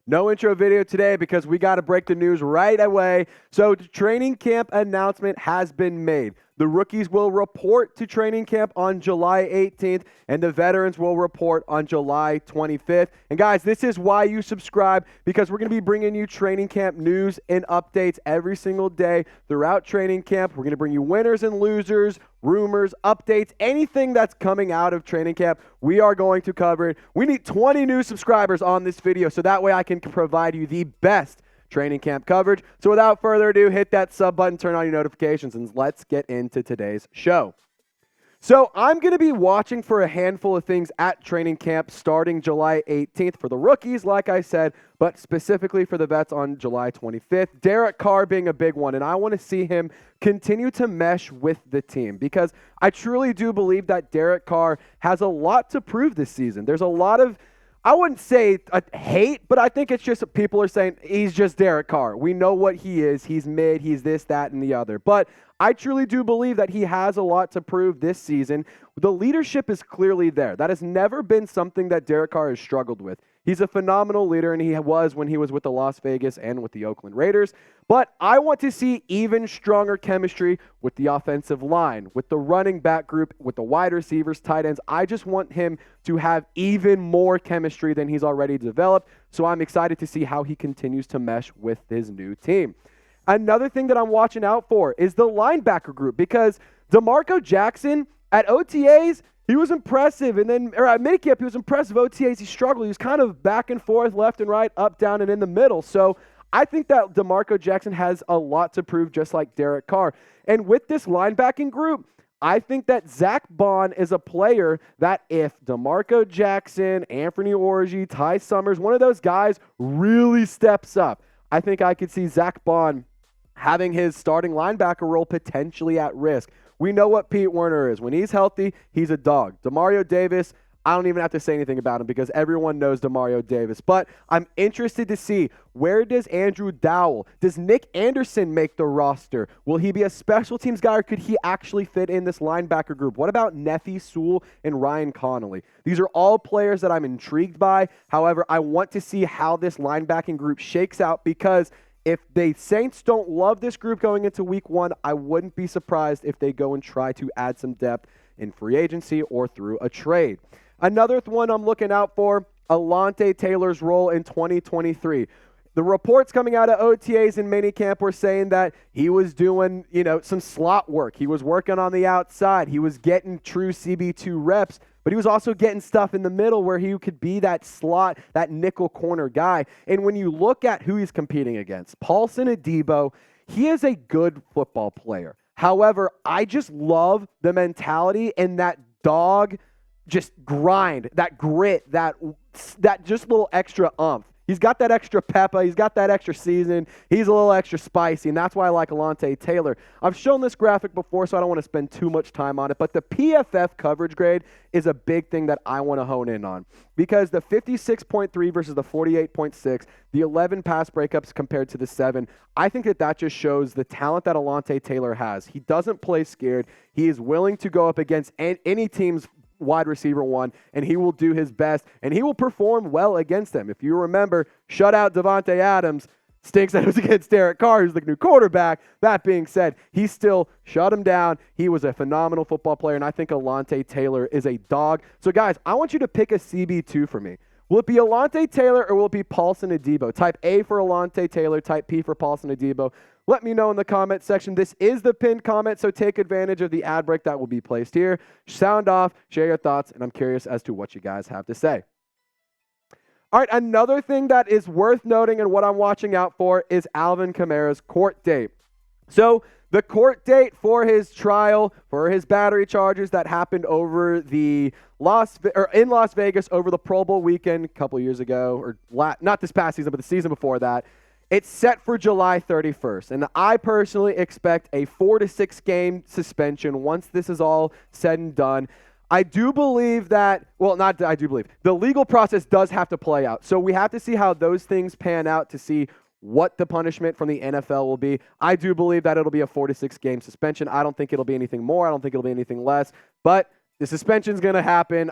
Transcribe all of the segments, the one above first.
No intro video today because we got to break the news right away. So the training camp announcement has been made. The rookies will report to training camp on July 18th, and the veterans will report on July 25th. And guys, this is why you subscribe, because we're going to be bringing you training camp news and updates every single day throughout training camp. We're going to bring you winners and losers, rumors, updates, anything that's coming out of training camp. We are going to cover it. We need 20 new subscribers on this video, so that way I can provide you the best training camp coverage. So without further ado, hit that sub button, turn on your notifications, and let's get into today's show. So I'm going to be watching for a handful of things at training camp starting July 18th for the rookies, like I said, but specifically for the vets on July 25th. Derek Carr being a big one, and I want to see him continue to mesh with the team because I truly do believe that Derek Carr has a lot to prove this season. There's a lot of, I wouldn't say a hate, but I think it's just people are saying he's just Derek Carr. We know what he is. He's mid. He's this, that, and the other. But I truly do believe that he has a lot to prove this season. The leadership is clearly there. That has never been something that Derek Carr has struggled with. He's a phenomenal leader, and he was when he was with the Las Vegas and with the Oakland Raiders. But I want to see even stronger chemistry with the offensive line, with the running back group, with the wide receivers, tight ends. I just want him to have even more chemistry than he's already developed. So I'm excited to see how he continues to mesh with his new team. Another thing that I'm watching out for is the linebacker group because DeMarco Jackson at OTAs, he was impressive, and then at minicamp, he was impressive. OTAs, he struggled. He was kind of back and forth, left and right, up, down, and in the middle. So I think that DeMarco Jackson has a lot to prove, just like Derek Carr. And with this linebacking group, I think that Zach Bond is a player that if DeMarco Jackson, Anthony Orji, Ty Summers, one of those guys really steps up, I think I could see Zach Bond having his starting linebacker role potentially at risk. We know what Pete Werner is. When he's healthy, he's a dog. Demario Davis, I don't even have to say anything about him because everyone knows Demario Davis. But I'm interested to see, where does Andrew Dowell, does Nick Anderson make the roster? Will he be a special teams guy, or could he actually fit in this linebacker group? What about Nefi Sewell and Ryan Connolly? These are all players that I'm intrigued by. However, I want to see how this linebacking group shakes out because if the Saints don't love this group going into week one, I wouldn't be surprised if they go and try to add some depth in free agency or through a trade. Another one I'm looking out for, Alontae Taylor's role in 2023. The reports coming out of OTAs and minicamp were saying that he was doing, some slot work. He was working on the outside. He was getting true CB2 reps, but he was also getting stuff in the middle where he could be that slot, that nickel corner guy. And when you look at who he's competing against, Paulson Adebo, he is a good football player. However, I just love the mentality and that dog just grind, that grit, that just little extra umph. He's got that extra pepper. He's got that extra season. He's a little extra spicy, and that's why I like Alontae Taylor. I've shown this graphic before, so I don't want to spend too much time on it, but the PFF coverage grade is a big thing that I want to hone in on because the 56.3 versus the 48.6, the 11 pass breakups compared to the 7, I think that just shows the talent that Alontae Taylor has. He doesn't play scared. He is willing to go up against any team's wide receiver one, and he will do his best, and he will perform well against them. If you remember, shut out Devontae Adams, stinks that it was against Derek Carr, who's the new quarterback. That being said, he still shut him down. He was a phenomenal football player, and I think Alontae Taylor is a dog. So, guys, I want you to pick a CB2 for me. Will it be Alontae Taylor or will it be Paulson Adebo? Type A for Alontae Taylor, type P for Paulson Adebo. Let me know in the comment section. This is the pinned comment, so take advantage of the ad break that will be placed here. Sound off, share your thoughts, and I'm curious as to what you guys have to say. All right, another thing that is worth noting and what I'm watching out for is Alvin Kamara's court date. So the court date for his trial, for his battery charges that happened over in Las Vegas over the Pro Bowl weekend a couple years ago, or not this past season, but the season before that, it's set for July 31st. And I personally expect a 4 to 6 game suspension once this is all said and done. I do believe that, the legal process does have to play out. So we have to see how those things pan out to see what the punishment from the NFL will be. I do believe that it'll be a 4 to 6 game suspension. I don't think it'll be anything more. I don't think it'll be anything less. But the suspension's going to happen.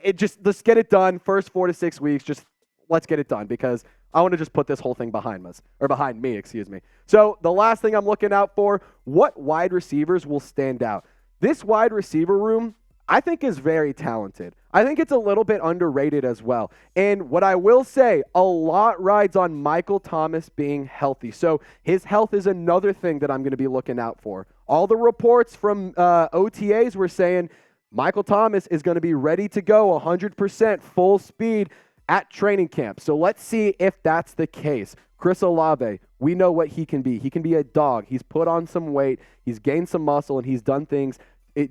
Let's get it done. First 4 to 6 weeks, just let's get it done because I want to just put this whole thing behind me. So the last thing I'm looking out for, what wide receivers will stand out? This wide receiver room, I think, is very talented. I think it's a little bit underrated as well. And what I will say, a lot rides on Michael Thomas being healthy. So his health is another thing that I'm going to be looking out for. All the reports from OTAs were saying Michael Thomas is going to be ready to go 100% full speed at training camp. So let's see if that's the case. Chris Olave, we know what he can be. He can be a dog. He's put on some weight. He's gained some muscle, and he's done things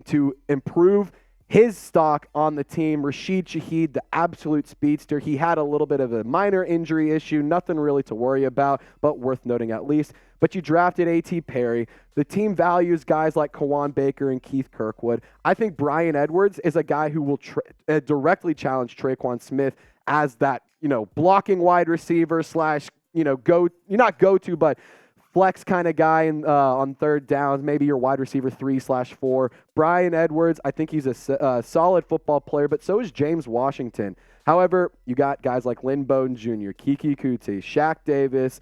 to improve his stock on the team. Rashid Shaheed, the absolute speedster. He had a little bit of a minor injury issue. Nothing really to worry about, but worth noting at least. But you drafted A.T. Perry. The team values guys like Kawan Baker and Keith Kirkwood. I think Bryan Edwards is a guy who will directly challenge Traquan Smith as that, blocking wide receiver slash, not go-to, but flex kind of guy on third downs, maybe your wide receiver 3/4. Bryan Edwards, I think he's a solid football player, but so is James Washington. However, you got guys like Lynn Bowden Jr., Kiki Kuti, Shaq Davis,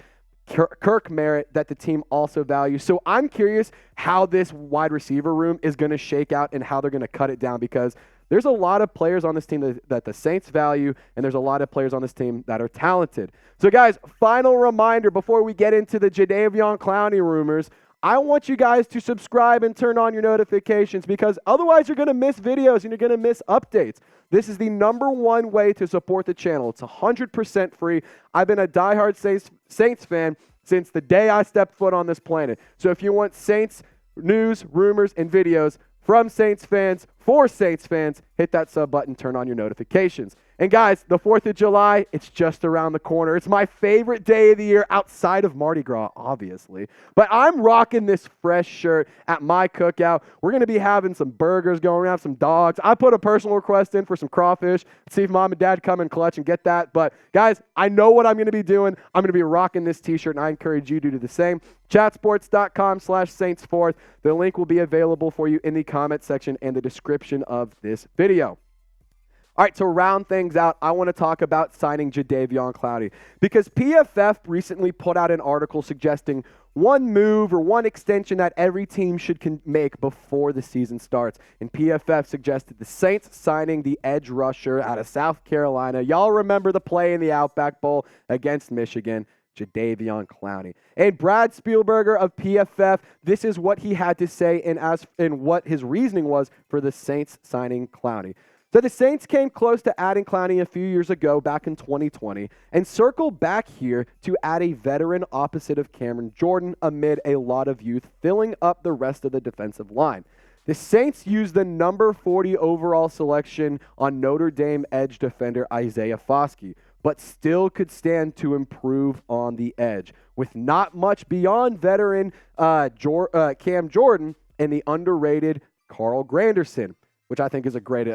Kirk Merritt that the team also values. So I'm curious how this wide receiver room is going to shake out and how they're going to cut it down because there's a lot of players on this team that the Saints value, and there's a lot of players on this team that are talented. So, guys, final reminder before we get into the Jadeveon Clowney rumors, I want you guys to subscribe and turn on your notifications because otherwise you're going to miss videos and you're going to miss updates. This is the #1 way to support the channel. It's 100% free. I've been a diehard Saints fan since the day I stepped foot on this planet. So if you want Saints news, rumors, and videos from Saints fans, for Saints fans, hit that sub button, turn on your notifications. And guys, the 4th of July, it's just around the corner. It's my favorite day of the year outside of Mardi Gras, obviously. But I'm rocking this fresh shirt at my cookout. We're going to be having some burgers going around, some dogs. I put a personal request in for some crawfish. See if mom and dad come in clutch and get that. But guys, I know what I'm going to be doing. I'm going to be rocking this t-shirt, and I encourage you to do the same. Chatsports.com/Saints4th. The link will be available for you in the comment section and the description of this video. All right, to round things out, I want to talk about signing Jadeveon Clowney because PFF recently put out an article suggesting one move or one extension that every team should make before the season starts. And PFF suggested the Saints signing the edge rusher out of South Carolina. Y'all remember the play in the Outback Bowl against Michigan, Jadeveon Clowney. And Brad Spielberger of PFF, this is what he had to say and what his reasoning was for the Saints signing Clowney. So the Saints came close to adding Clowney a few years ago, back in 2020, and circled back here to add a veteran opposite of Cameron Jordan amid a lot of youth filling up the rest of the defensive line. The Saints used the number 40 overall selection on Notre Dame edge defender Isaiah Foskey, but still could stand to improve on the edge, with not much beyond veteran Cam Jordan and the underrated Carl Granderson, which I think is a great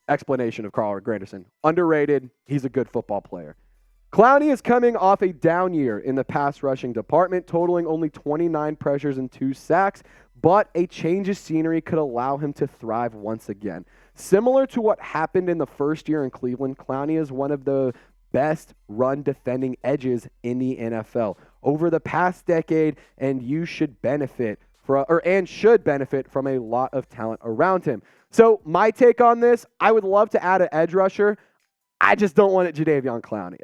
explanation of Carl Granderson. Underrated, he's a good football player. Clowney is coming off a down year in the pass rushing department, totaling only 29 pressures and 2 sacks, but a change of scenery could allow him to thrive once again. Similar to what happened in the first year in Cleveland, Clowney is one of the best run defending edges in the NFL over the past decade, and you should benefit from a lot of talent around him. So my take on this, I would love to add an edge rusher. I just don't want it Jadeveon Clowney.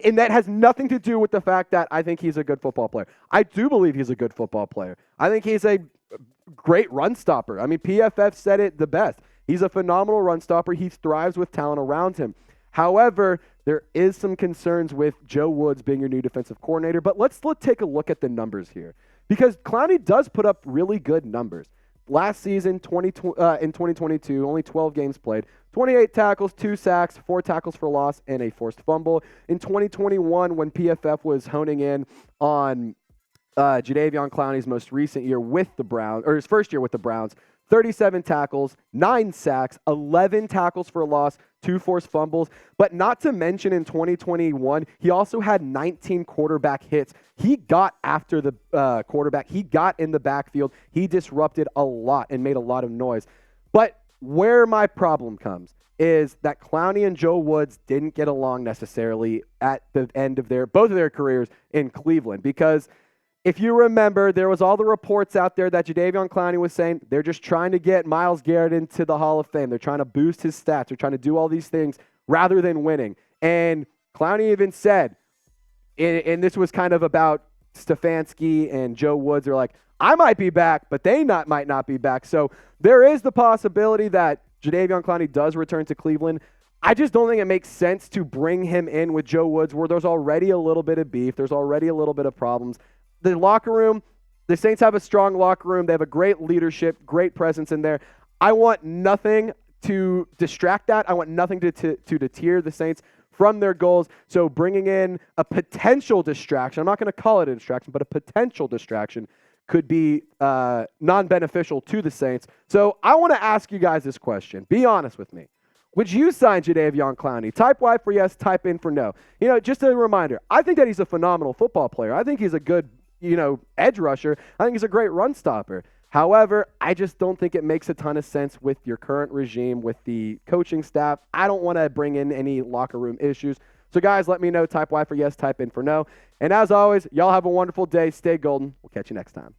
And that has nothing to do with the fact that I think he's a good football player. I do believe he's a good football player. I think he's a great run stopper. I mean, PFF said it the best. He's a phenomenal run stopper. He thrives with talent around him. However, there is some concerns with Joe Woods being your new defensive coordinator. But let's take a look at the numbers here, because Clowney does put up really good numbers. Last season, in 2022, only 12 games played, 28 tackles, 2 sacks, 4 tackles for loss, and a forced fumble. In 2021, when PFF was honing in on Jadeveon Clowney's most recent year with the Browns, or his first year with the Browns, 37 tackles, 9 sacks, 11 tackles for loss, 2 forced fumbles. But not to mention in 2021, he also had 19 quarterback hits. He got after the quarterback. He got in the backfield. He disrupted a lot and made a lot of noise. But where my problem comes, is that Clowney and Joe Woods didn't get along necessarily at the end of both of their careers in Cleveland. Because if you remember, there was all the reports out there that Jadeveon Clowney was saying they're just trying to get Myles Garrett into the Hall of Fame. They're trying to boost his stats. They're trying to do all these things rather than winning. And Clowney even said, and this was kind of about Stefanski and Joe Woods, they're like, I might be back, but they might not be back. So there is the possibility that Jadeveon Clowney does return to Cleveland. I just don't think it makes sense to bring him in with Joe Woods where there's already a little bit of beef. There's already a little bit of problems. The locker room, the Saints have a strong locker room. They have a great leadership, great presence in there. I want nothing to distract that. I want nothing to deter the Saints from their goals. So bringing in a potential distraction, I'm not going to call it a distraction, but a potential distraction could be non-beneficial to the Saints. So I want to ask you guys this question. Be honest with me. Would you sign Jadeveon Clowney? Type Y for yes, type in for no. Just a reminder, I think that he's a phenomenal football player. I think he's a good, edge rusher. I think he's a great run stopper. However, I just don't think it makes a ton of sense with your current regime, with the coaching staff. I don't want to bring in any locker room issues. So, guys, let me know. Type Y for yes, type in for no. And as always, y'all have a wonderful day. Stay golden. We'll catch you next time.